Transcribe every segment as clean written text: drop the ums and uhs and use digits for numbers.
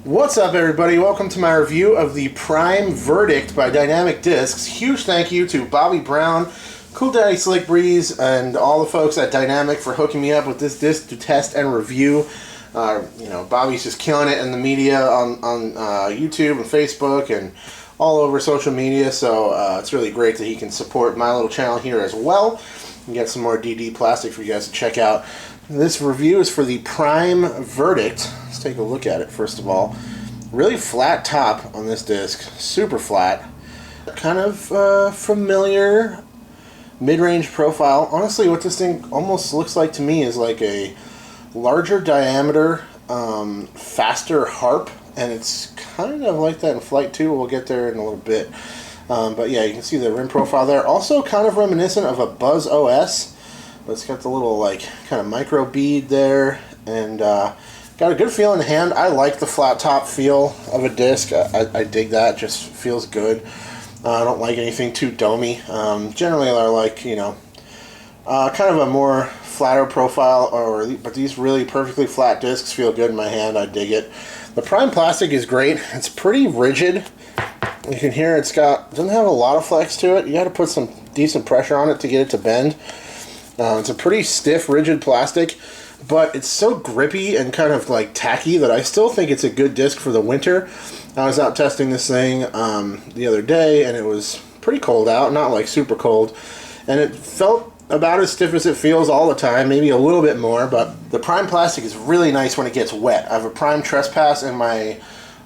What's up, everybody? Welcome to my review of the Prime Verdict by Dynamic Discs. Huge thank you to Bobby Brown, Cool Daddy Slick Breeze, and all the folks at Dynamic for hooking me up with this disc to test and review. Bobby's just killing it in the media on YouTube and Facebook and all over social media, so it's really great that he can support my little channel here as well and get some more DD plastic for you guys to check out. This review is for the Prime Verdict. Let's take a look at it first of all. Really flat top on this disc, super flat. Kind of familiar mid-range profile. Honestly, what this thing almost looks like to me is like a larger diameter, faster harp, and it's kind of like that in Flight 2. We'll get there in a little bit. But yeah, you can see the rim profile there. Also kind of reminiscent of a Buzz OS. But it's got the little like kind of micro bead there, and got a good feel in the hand. I like the flat top feel of a disc. I dig that. It just feels good. I don't like anything too domey. Generally, I like kind of a more flatter profile, but these really perfectly flat discs feel good in my hand. I dig it. The Prime plastic is great. It's pretty rigid. You can hear doesn't have a lot of flex to it. You got to put some decent pressure on it to get it to bend. It's a pretty stiff, rigid plastic, but it's so grippy and kind of like tacky that I still think it's a good disc for the winter. I was out testing this thing the other day, and it was pretty cold out, not like super cold, and it felt about as stiff as it feels all the time, maybe a little bit more. But the Prime plastic is really nice when it gets wet. I have a Prime Trespass in my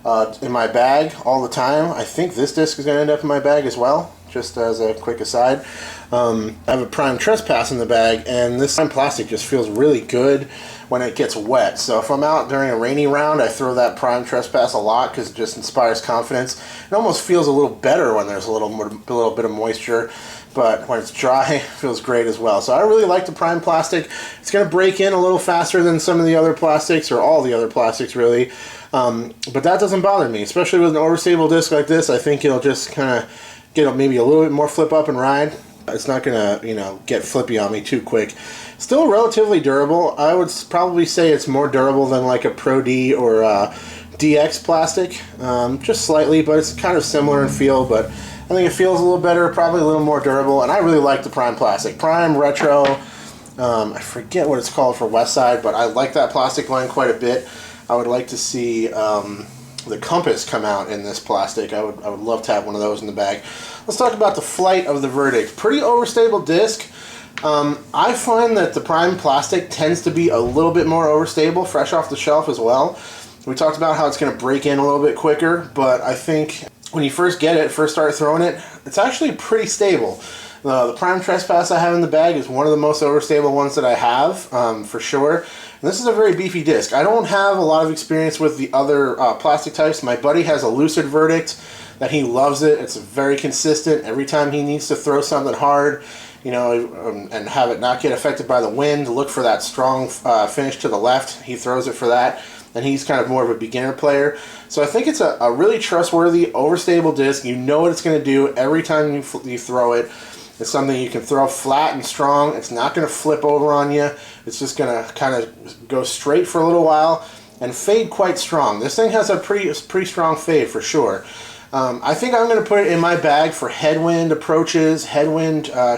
bag all the time. I think this disc is going to end up in my bag as well, just as a quick aside. I have a Prime Trespass in the bag, and this Prime plastic just feels really good when it gets wet. So if I'm out during a rainy round, I throw that Prime Trespass a lot because it just inspires confidence. It almost feels a little better when there's a little bit of moisture, but when it's dry, it feels great as well. So I really like the Prime plastic. It's going to break in a little faster than some of the other plastics, or all the other plastics really. But that doesn't bother me, especially with an overstable disc like this. I think it'll just kind of get maybe a little bit more flip up and ride. It's not going to, get flippy on me too quick. Still relatively durable. I would probably say it's more durable than like a Pro D or DX plastic, just slightly, but it's kind of similar in feel. But I think it feels a little better, probably a little more durable, and I really like the Prime plastic. Prime Retro, I forget what it's called for Westside, but I like that plastic line quite a bit. I would like to see the Compass come out in this plastic. I would love to have one of those in the bag. Let's talk about the flight of the Verdict. Pretty overstable disc. I find that the Prime plastic tends to be a little bit more overstable, fresh off the shelf as well. We talked about how it's going to break in a little bit quicker, but I think when you first start throwing it, it's actually pretty stable. The Prime Trespass I have in the bag is one of the most overstable ones that I have, for sure. And this is a very beefy disc. I don't have a lot of experience with the other plastic types. My buddy has a Lucid Verdict that he loves it. It's very consistent. Every time he needs to throw something hard, and have it not get affected by the wind, look for that strong finish to the left. He throws it for that. And he's kind of more of a beginner player. So I think it's a really trustworthy, overstable disc. You know what it's going to do every time you throw it. It's something you can throw flat and strong. It's not going to flip over on you. It's just going to kind of go straight for a little while and fade quite strong. This thing has a pretty strong fade for sure. I think I'm going to put it in my bag for headwind approaches,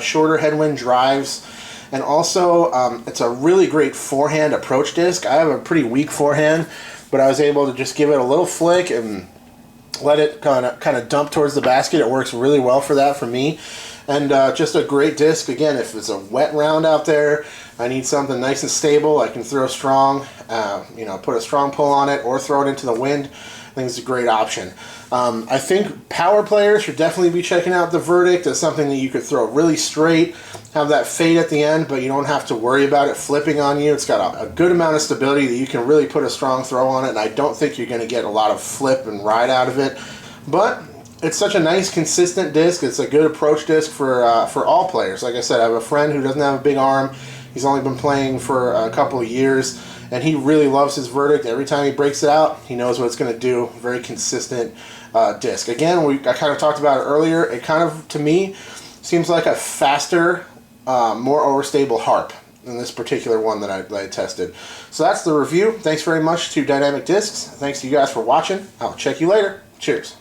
shorter headwind drives, and also it's a really great forehand approach disc. I have a pretty weak forehand, but I was able to just give it a little flick and let it kind of dump towards the basket. It works really well for that for me. And just a great disc. Again, if it's a wet round out there, I need something nice and stable. I can throw strong, put a strong pull on it or throw it into the wind. I think it's a great option. I think power players should definitely be checking out the Verdict as something that you could throw really straight, have that fade at the end, but you don't have to worry about it flipping on you. It's got a good amount of stability that you can really put a strong throw on it, and I don't think you're going to get a lot of flip and ride out of it. But it's such a nice, consistent disc. It's a good approach disc for all players. Like I said, I have a friend who doesn't have a big arm. He's only been playing for a couple of years, and he really loves his Verdict. Every time he breaks it out, he knows what it's going to do. Very consistent disc. Again, I kind of talked about it earlier. It kind of, to me, seems like a faster, more overstable harp. in this particular one that I tested. So that's the review. Thanks very much to Dynamic Discs. Thanks to you guys for watching. I'll check you later. Cheers.